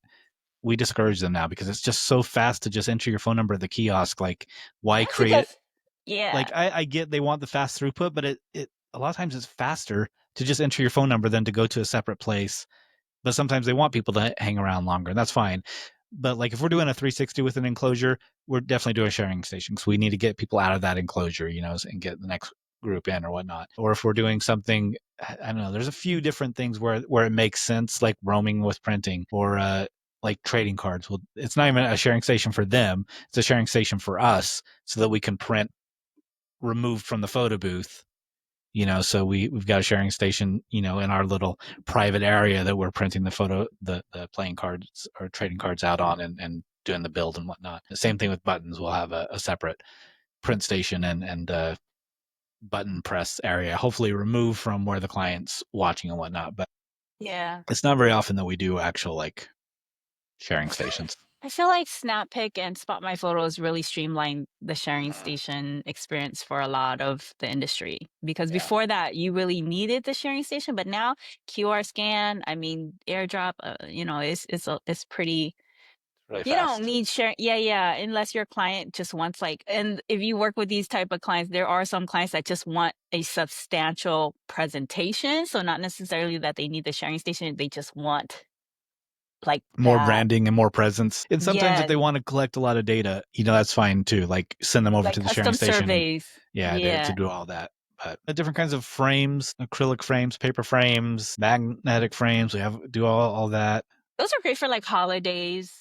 we discourage them now because it's just so fast to just enter your phone number at the kiosk. Like, why create it? Yeah. Like I get they want the fast throughput, but it a lot of times it's faster to just enter your phone number than to go to a separate place. But sometimes they want people to hang around longer, and that's fine. But like if we're doing a 360 with an enclosure, we're definitely doing a sharing station because we need to get people out of that enclosure, and get the next group in or whatnot. Or if we're doing something, I don't know, there's a few different things where it makes sense, like roaming with printing or like trading cards. Well, it's not even a sharing station for them; it's a sharing station for us, so that we can print removed from the photo booth. So we've got a sharing station, in our little private area that we're printing the playing cards or trading cards out on and doing the build and whatnot. The same thing with buttons. We'll have a separate print station and button press area, hopefully removed from where the client's watching and whatnot. But yeah, it's not very often that we do actual like sharing stations. I feel like SnapPic and Spot My Photos really streamlined the sharing station experience for a lot of the industry. Because before that, you really needed the sharing station, but now QR scan, AirDrop, it's pretty. Really you fast. don't need sharing. Yeah, unless your client just wants and if you work with these type of clients, there are some clients that just want a substantial presentation. So not necessarily that they need the sharing station, they just want like more branding and more presence. And sometimes if they want to collect a lot of data, that's fine too. Like send them over to the sharing station. Surveys. To do all that. But the different kinds of frames, acrylic frames, paper frames, magnetic frames, we do all that. Those are great for like holidays,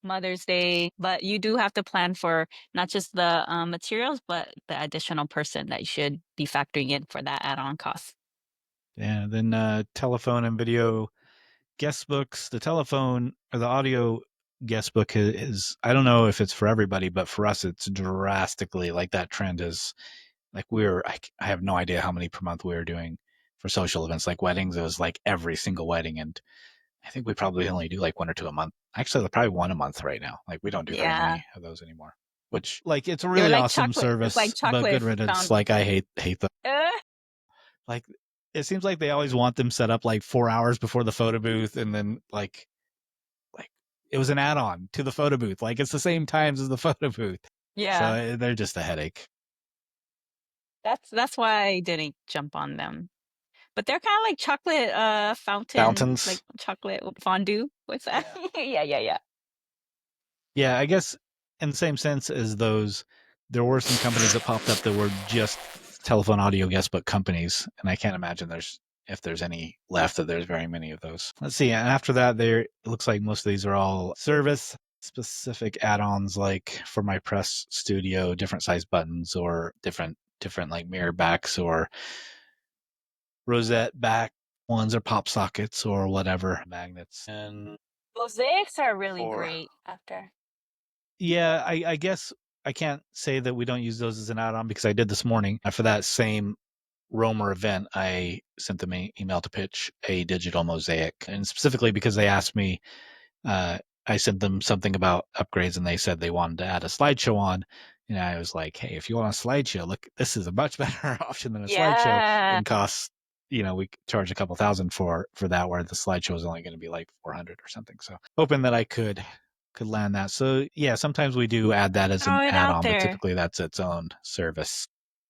Mother's Day, but you do have to plan for not just the materials, but the additional person that you should be factoring in for that add-on cost. Yeah, then telephone and video guest books. The telephone or the audio guest book is, I don't know if it's for everybody, but for us, it's drastically like that trend is like I have no idea how many per month we were doing for social events like weddings. It was like every single wedding. And I think we probably only do like 1 or 2 a month. Actually, probably 1 a month right now. Like we don't do very many of those anymore, which like it's a really like awesome chocolate. It's like service, but chocolate good riddance. found. Like I hate them. Like it seems like they always want them set up like 4 hours before the photo booth, and then like it was an add-on to the photo booth. Like it's the same times as the photo booth. Yeah. So they're just a headache. That's why I didn't jump on them. But they're kind of like chocolate Fountains. like chocolate fondue. What's that? Yeah. Yeah, I guess in the same sense as those, there were some companies that popped up that were just telephone audio guest book companies, and I can't imagine if there's any left, that there's very many of those. Let's see, and after that, it looks like most of these are all service specific add-ons, like for my press studio, different size buttons or different like mirror backs or rosette back ones or pop sockets or whatever, magnets. And mosaics are really great after. Yeah, I guess I can't say that we don't use those as an add-on because I did this morning for that same Roamer event. I sent them an email to pitch a digital mosaic, and specifically because they asked me, I sent them something about upgrades, and they said they wanted to add a slideshow on. And I was like, hey, if you want a slideshow, look, this is a much better option than a slideshow. And costs, we charge a couple $1,000 for that, where the slideshow is only going to be like $400 or something. So hoping that I could land that. So yeah, sometimes we do add that as an add-on, but typically that's its own service.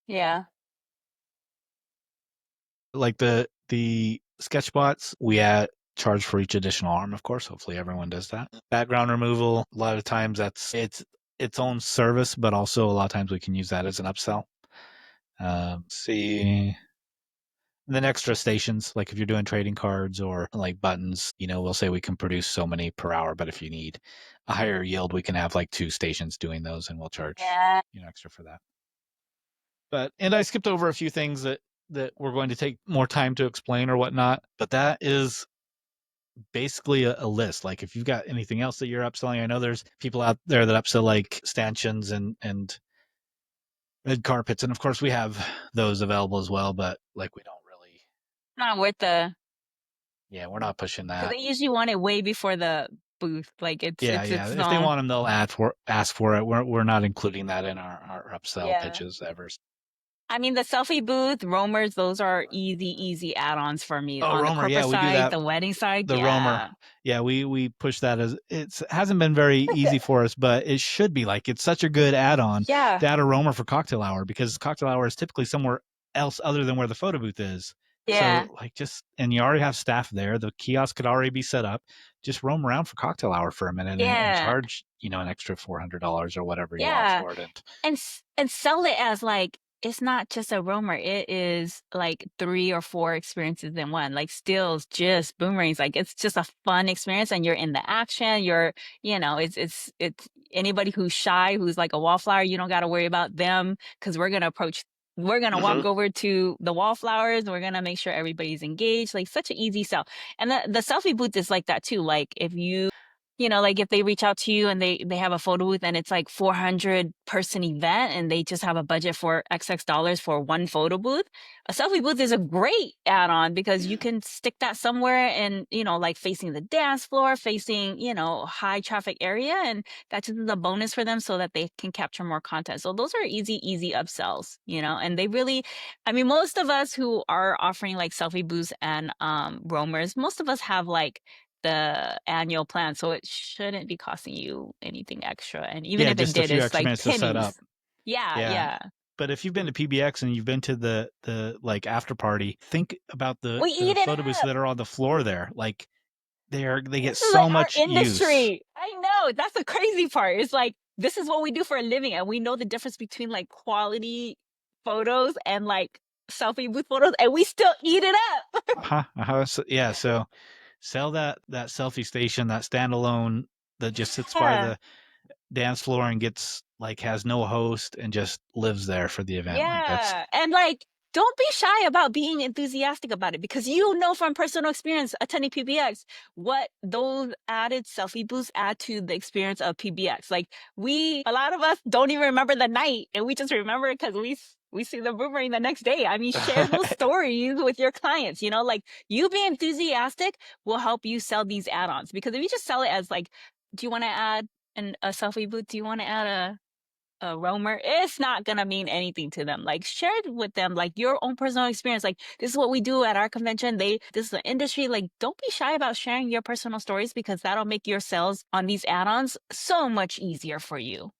Yeah. Like the sketchbots, we charge for each additional arm, of course. Hopefully everyone does that. Background removal, a lot of times it's its own service, but also a lot of times we can use that as an upsell. See. And then extra stations, like if you're doing trading cards or like buttons, we'll say we can produce so many per hour, but if you need a higher yield, we can have like 2 stations doing those, and we'll charge extra for that. And I skipped over a few things that we're going to take more time to explain or whatnot, but that is basically a list. Like if you've got anything else that you're upselling, I know there's people out there that upsell like stanchions and red carpets, and of course we have those available as well, but like we don't really, not worth we're not pushing that. They usually want it way before the booth. Like it's if they want them, they'll ask for it. We're not including that in our upsell pitches ever. I mean, the selfie booth, roamers, those are easy add-ons for me. On Roamer, the corporate we side, do that. The wedding side, the roamer. Yeah, we push that as it hasn't been very easy for us, but it should be. Like it's such a good add-on to add a roamer for cocktail hour, because cocktail hour is typically somewhere else other than where the photo booth is. So like and you already have staff there. The kiosk could already be set up. Just roam around for cocktail hour for a minute and charge, an extra $400 or whatever you want for it. And sell it as like, it's not just a roamer. It is like 3 or 4 experiences in one, like stills, just boomerangs. Like it's just a fun experience, and you're in the action. You're, it's anybody who's shy, who's like a wallflower, you don't got to worry about them, because we're going to walk over to the wallflowers. We're going to make sure everybody's engaged. Like such an easy sell. And the selfie booth is like that too. Like if you, like if they reach out to you and they have a photo booth and it's like 400 person event and they just have a budget for XX dollars for one photo booth, a selfie booth is a great add-on, because you can stick that somewhere and, like facing the dance floor, facing, high traffic area. And that's just a bonus for them so that they can capture more content. So those are easy upsells, and they really, I mean, most of us who are offering like selfie booths and roamers, most of us have like the annual plan, so it shouldn't be costing you anything extra. And even if it did, it's like pennies. To set up. Yeah. But if you've been to PBX and you've been to the like after party, think about the photo booths that are on the floor there. Like they get so much industry. Use. I know, that's the crazy part. It's like, this is what we do for a living, and we know the difference between like quality photos and like selfie booth photos, and we still eat it up. So, yeah. So sell that selfie station, that standalone that just sits by Yeah. the dance floor and gets like has no host and just lives there for the event. Like that's Yeah. And like, don't be shy about being enthusiastic about it, because you know from personal experience attending PBX what those added selfie booths add to the experience of PBX. Like a lot of us don't even remember the night, and we just remember it because we see the boomerang the next day. I mean, share those stories with your clients, you know, like you being enthusiastic will help you sell these add-ons, because if you just sell it as like, do you want to add a selfie booth? Do you want to add a roamer? It's not gonna mean anything to them. Like share it with them, like your own personal experience. Like this is what we do at our convention. This is the industry. Like don't be shy about sharing your personal stories, because that'll make your sales on these add-ons so much easier for you.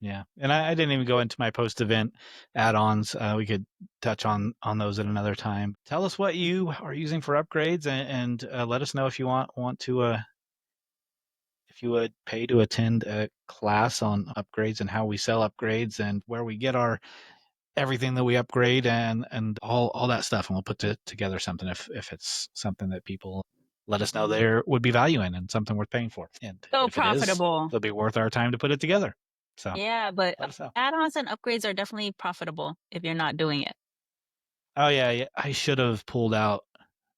yeah. And I didn't even go into my post-event add-ons. We could touch on those at another time. Tell us what you are using for upgrades, and let us know if you want to if you would pay to attend a class on upgrades and how we sell upgrades and where we get our everything that we upgrade and all that stuff. And we'll put together something if it's something that people let us know there would be value in and something worth paying for. And So if it is, profitable. it'll be worth our time to put it together. So Yeah, but let us know. add-ons and upgrades are definitely profitable if you're not doing it. Oh yeah. I should have pulled out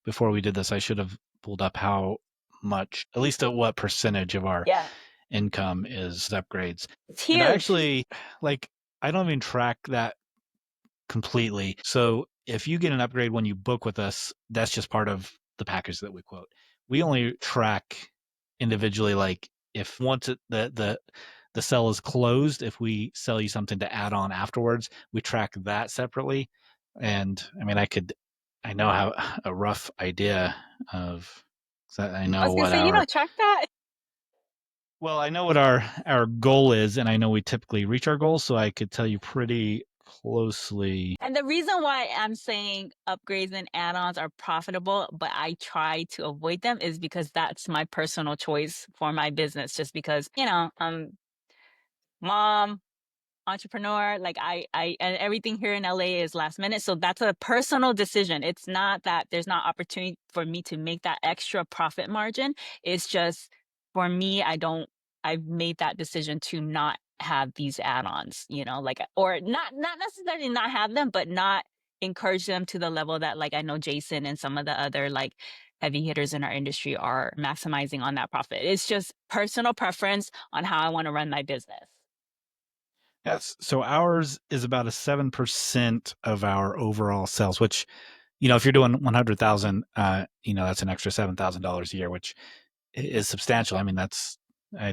before we did this. I should have pulled up how much, at least at what percentage of our Yeah. income is upgrades. It's And I huge. actually I don't even track that completely. So if you get an upgrade when you book with us, that's just part of the package that we quote. We only track individually, like if once the sell is closed, if we sell you something to add on afterwards, we track that separately. And I mean, I know how a rough idea of, I know I was gonna what say, you don't track that. well, I know what our goal is, and I know we typically reach our goals, so I could tell you pretty closely. And the reason why I'm saying upgrades and add-ons are profitable, but I try to avoid them, is because that's my personal choice for my business. Just because, you know, mom, entrepreneur, like and everything here in LA is last minute. So that's a personal decision. It's not that there's not opportunity for me to make that extra profit margin. It's just for me, I've made that decision to not have these add-ons, you know, like, or not necessarily not have them, but not encourage them to the level that like I know Jason and some of the other like heavy hitters in our industry are maximizing on that profit. It's just personal preference on how I want to run my business. Yes. So ours is about a 7% of our overall sales, which, if you're doing 100,000, that's an extra $7,000 a year, which is substantial. I mean, that's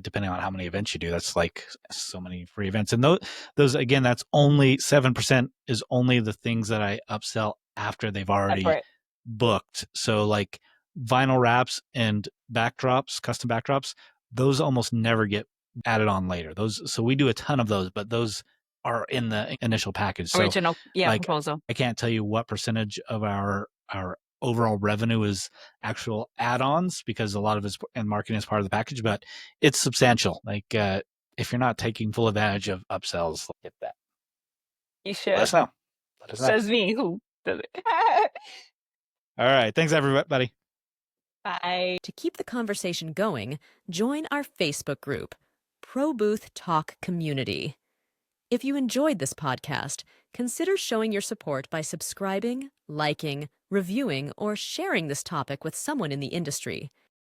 depending on how many events you do, that's like so many free events. And those again, that's only 7% is only the things that I upsell after they've already booked. So like vinyl wraps and backdrops, custom backdrops, those almost never get added on later. So we do a ton of those, but those are in the initial package. So Original, proposal. I can't tell you what percentage of our overall revenue is actual add-ons, because a lot of it's and marketing is part of the package, but it's substantial. Like if you're not taking full advantage of upsells, get that. You should. Let us know. Says me, who does it. All right. Thanks, everybody. Bye. To keep the conversation going, join our Facebook group, Pro Booth Talk Community. If you enjoyed this podcast, consider showing your support by subscribing, liking, reviewing, or sharing this topic with someone in the industry.